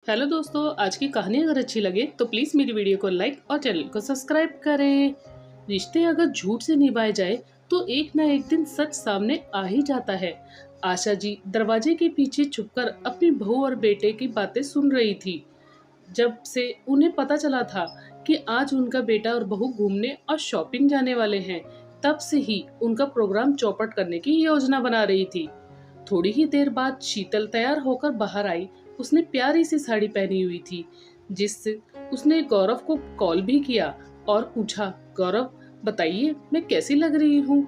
Hello दोस्तों, आज की कहानी अगर अच्छी लगे तो प्लीज़ मेरी वीडियो को लाइक और चैनल को सब्सक्राइब करें। रिश्ते अगर झूठ से निभाए जाए तो एक ना एक दिन सच सामने आ ही जाता है। आशा जी दरवाजे के पीछे छुपकर अपनी बहू और बेटे की बातें सुन रही थी। जब से उन्हें पता चला था कि आज उनका बेटा और बहू घूमने और शॉपिंग जाने वाले हैं, तब से ही उनका प्रोग्राम चौपट करने की योजना बना रही थी। थोड़ी ही देर बाद शीतल तैयार होकर बाहर आई। उसने प्यारी सी साड़ी पहनी हुई थी, जिससे उसने गौरव को कॉल भी किया और पूछा, गौरव बताइए मैं कैसी लग रही हूँ।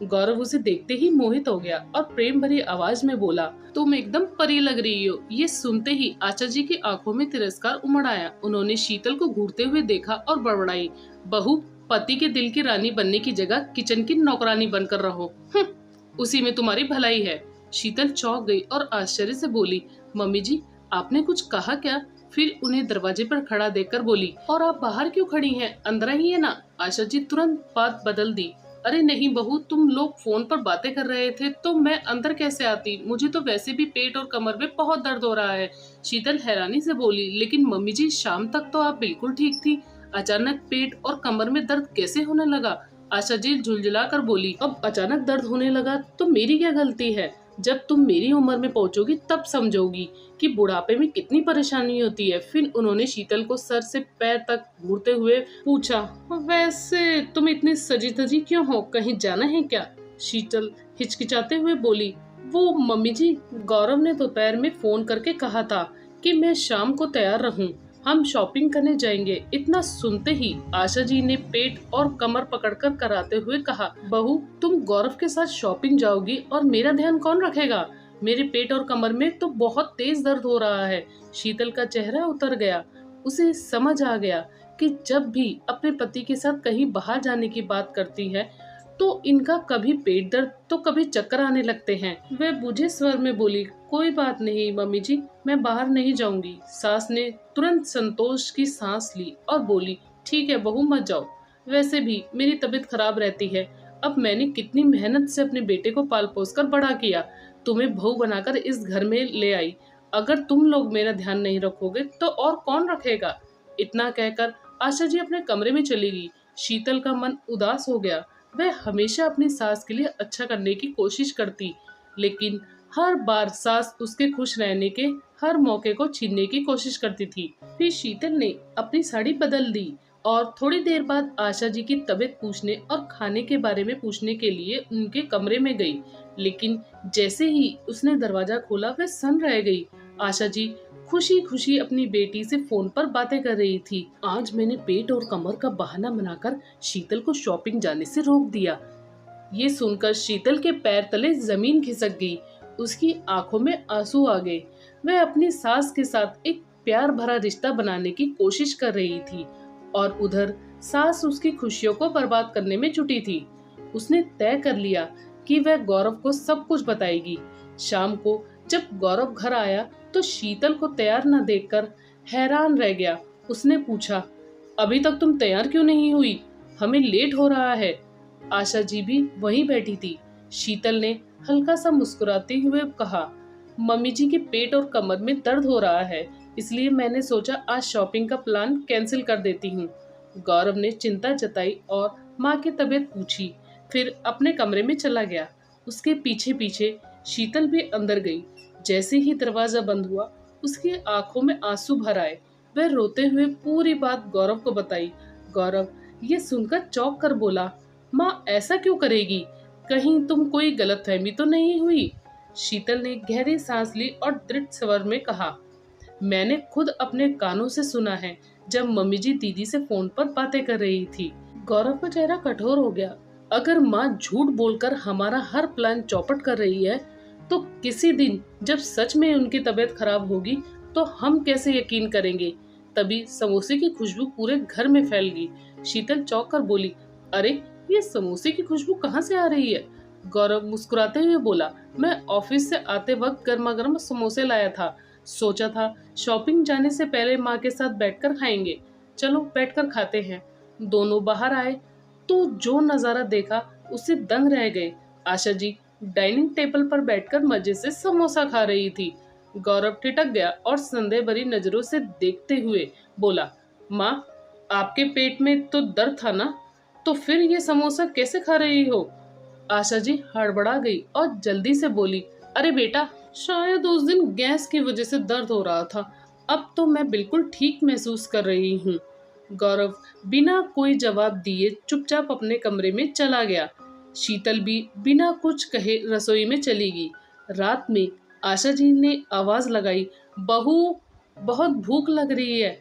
गौरव उसे देखते ही मोहित हो गया और प्रेम भरी आवाज में बोला, तुम एकदम परी लग रही हो। ये सुनते ही आशा जी की आंखों में तिरस्कार उमड़ आया। उन्होंने शीतल को घूरते हुए देखा और बड़बड़ाई, बहू पति के दिल की रानी बनने की जगह किचन की नौकरानी बनकर रहो। उसी में तुम्हारी भलाई है। शीतल चौंक गई और आश्चर्य से बोली, मम्मी जी आपने कुछ कहा क्या? फिर उन्हें दरवाजे पर खड़ा देखकर बोली, और आप बाहर क्यों खड़ी हैं? अंदर ही है ना। आशा जी तुरंत बात बदल दी, अरे नहीं बहू, तुम लोग फोन पर बातें कर रहे थे तो मैं अंदर कैसे आती? मुझे तो वैसे भी पेट और कमर में बहुत दर्द हो रहा है। शीतल हैरानी से बोली, लेकिन मम्मी जी शाम तक तो आप बिल्कुल ठीक थी, अचानक पेट और कमर में दर्द कैसे होने लगा? आशा जी झुलझुला कर बोली, अब अचानक दर्द होने लगा तो मेरी क्या गलती है? जब तुम मेरी उम्र में पहुंचोगी तब समझोगी कि बुढ़ापे में कितनी परेशानी होती है। फिर उन्होंने शीतल को सर से पैर तक घूरते हुए पूछा, वैसे तुम इतनी सजी धजी क्यों हो? कहीं जाना है क्या? शीतल हिचकिचाते हुए बोली, वो मम्मी जी, गौरव ने दोपहर में फोन करके कहा था कि मैं शाम को तैयार रहूं, हम शॉपिंग करने जाएंगे। इतना सुनते ही आशा जी ने पेट और कमर पकड़कर कराते हुए कहा, बहू तुम गौरव के साथ शॉपिंग जाओगी और मेरा ध्यान कौन रखेगा? मेरे पेट और कमर में तो बहुत तेज दर्द हो रहा है। शीतल का चेहरा उतर गया। उसे समझ आ गया कि जब भी अपने पति के साथ कहीं बाहर जाने की बात करती है तो इनका कभी पेट दर्द तो कभी चक्कर आने लगते हैं। वह बुझे स्वर में बोली, कोई बात नहीं मम्मी जी, मैं बाहर नहीं जाऊंगी। सास ने तुरंत संतोष की सांस ली और बोली, ठीक है बहू मत जाओ, वैसे भी मेरी तबीयत खराब रहती है। अब मैंने कितनी मेहनत से अपने बेटे को पाल पोस कर बड़ा किया, तुम्हें बहू बनाकर इस घर में ले आई। अगर तुम लोग मेरा ध्यान नहीं रखोगे तो और कौन रखेगा? इतना कहकर आशा जी अपने कमरे में चली गई। शीतल का मन उदास हो गया। वह हमेशा अपनी सास के लिए अच्छा करने की कोशिश करती, लेकिन हर बार सास उसके खुश रहने के हर मौके को छीनने की कोशिश करती थी। फिर शीतल ने अपनी साड़ी बदल दी और थोड़ी देर बाद आशा जी की तबीयत पूछने और खाने के बारे में पूछने के लिए उनके कमरे में गई। लेकिन जैसे ही उसने दरवाजा खोला वह सन रह गई। आशा जी खुशी खुशी अपनी बेटी से फोन पर बातें कर रही थी। आज मैंने पेट और कमर का बहाना बनाकर शीतल को शॉपिंग जाने से रोक दिया। ये सुनकर शीतल के पैर तले जमीन खिसक गई। उसकी आंखों में आंसू आ गए। वह अपनी सास के साथ एक प्यार भरा रिश्ता बनाने की कोशिश कर रही थी और उधर सास उसकी खुशियों को बर्बाद करने में जुटी थी। उसने तय कर लिया कि वह गौरव को सब कुछ बताएगी। शाम को जब गौरव घर आया तो शीतल को तैयार न देखकर हैरान रह गया। उसने पूछा, अभी तक तुम तैयार क्यों नहीं हुई? हमें लेट हो रहा है। आशा जी भी वहीं बैठी थी। शीतल ने हल्का सा मुस्कुराते हुए कहा, मम्मी जी के पेट और कमर में दर्द हो रहा है, इसलिए मैंने सोचा आज शॉपिंग का प्लान कैंसिल कर देती हूँ। गौरव ने चिंता जताई और माँ की तबीयत पूछी, फिर अपने कमरे में चला गया। उसके पीछे पीछे शीतल भी अंदर गई। जैसे ही दरवाजा बंद हुआ उसकी आंखों में आंसू भर आए। वह रोते हुए पूरी बात गौरव को बताई। गौरव ये सुनकर चौंक कर बोला, माँ ऐसा क्यों करेगी? कहीं तुम कोई गलतफहमी तो नहीं हुई? शीतल ने गहरी सांस ली और दृढ़ स्वर में कहा, मैंने खुद अपने कानों से सुना है जब मम्मी जी दीदी से फोन पर बातें कर रही थी। गौरव का चेहरा कठोर हो गया। अगर माँ झूठ बोलकर हमारा हर प्लान चौपट कर रही है तो किसी दिन जब सच में उनकी तबीयत खराब होगी तो हम कैसे यकीन करेंगे? तभी समोसे की खुशबू पूरे घर में फैल गई। शीतल चौंक कर बोली, अरे ये समोसे की खुशबू कहाँ से आ रही है? गौरव मुस्कुराते हुए बोला, मैं ऑफिस से आते वक्त गर्मा गर्म समोसे लाया था। सोचा था शॉपिंग जाने से पहले माँ के साथ बैठकर खाएंगे। चलो बैठकर खाते हैं। दोनों बाहर आए तो जो नजारा देखा उससे दंग रह गए। आशा जी डाइनिंग टेबल पर बैठकर मजे से समोसा खा रही थी। गौरव ठिठक गया और संदेह भरी नजरों से देखते हुए बोला, माँ, आपके पेट में तो दर्द था ना, तो फिर ये समोसा कैसे खा रही हो? आशा जी हड़बड़ा गई और जल्दी से बोली, अरे बेटा, शायद उस दिन गैस की वजह से दर्द हो रहा था। अब तो मैं बिल्कुल ठीक महसूस कर रही हूँ। गौरव बिना कोई जवाब दिए चुपचाप अपने कमरे में चला गया। शीतल भी बिना कुछ कहे रसोई में चली गई। रात में आशा जी ने आवाज लगाई, बहू, बहुत भूख लग रही है,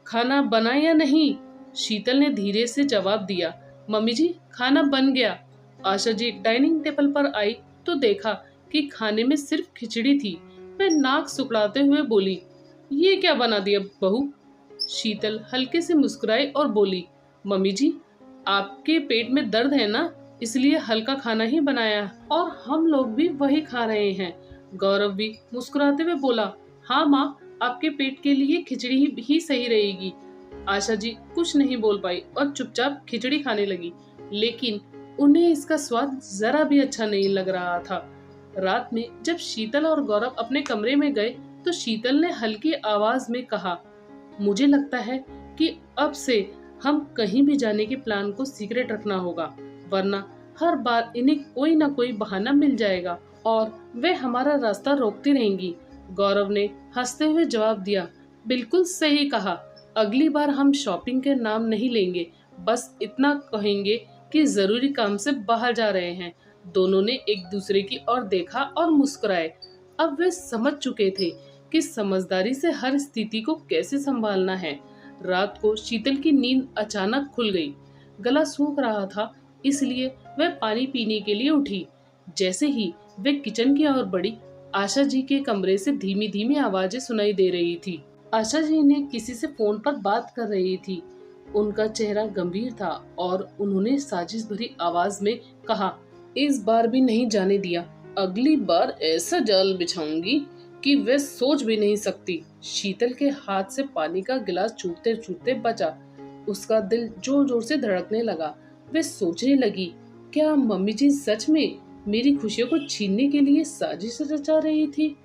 खाना बना या नहीं? शीतल ने धीरे से जवाब दिया, मम्मी जी, खाना बन गया। आशा जी डाइनिंग टेबल पर आई तो देखा कि खाने में सिर्फ खिचड़ी थी। वह नाक सुकड़ाते हुए बोली, ये क्या बना दिया बहू? शीतल हल्के से मुस्कुराई और बोली, मम्मी जी, आपके पेट में दर्द है ना, इसलिए हल्का खाना ही बनाया और हम लोग भी वही खा रहे हैं। गौरव भी मुस्कुराते हुए बोला, हाँ माँ, आपके पेट के लिए खिचड़ी ही सही रहेगी। आशा जी कुछ नहीं बोल पाई और चुपचाप खिचड़ी खाने लगी, लेकिन उन्हें इसका स्वाद जरा भी अच्छा नहीं लग रहा था। रात में जब शीतल और गौरव अपने कमरे में गए तो शीतल ने हल्की आवाज में कहा, मुझे लगता है कि अब से हम कहीं भी जाने के प्लान को सीक्रेट रखना होगा, वरना हर बार इन्हें कोई ना कोई बहाना मिल जाएगा और वे हमारा रास्ता रोकती रहेंगी। गौरव ने हंसते हुए जवाब दिया, बिल्कुल सही कहा, अगली बार हम शॉपिंग के नाम नहीं लेंगे, बस इतना कहेंगे कि जरूरी काम से बाहर जा रहे हैं। दोनों ने एक दूसरे की ओर देखा और मुस्कुराए। अब वे समझ चुके थे कि समझदारी से हर स्थिति को कैसे संभालना है। रात को शीतल की नींद अचानक खुल गई। गला सूख रहा था, इसलिए वह पानी पीने के लिए उठी। जैसे ही वे किचन की ओर बढ़ी, आशा जी के कमरे से धीमी धीमी आवाजें सुनाई दे रही थी। आशा जी ने किसी से फोन पर बात कर रही थी। उनका चेहरा गंभीर था और उन्होंने साजिश भरी आवाज में कहा, इस बार भी नहीं जाने दिया, अगली बार ऐसा जाल बिछाऊंगी कि वे सोच भी नहीं सकती। शीतल के हाथ से पानी का गिलास छूटते छूटते बचा। उसका दिल जोर जोर से धड़कने लगा। वे सोचने लगी, क्या मम्मी जी सच में मेरी खुशियों को छीनने के लिए साजिश रचा रही थी?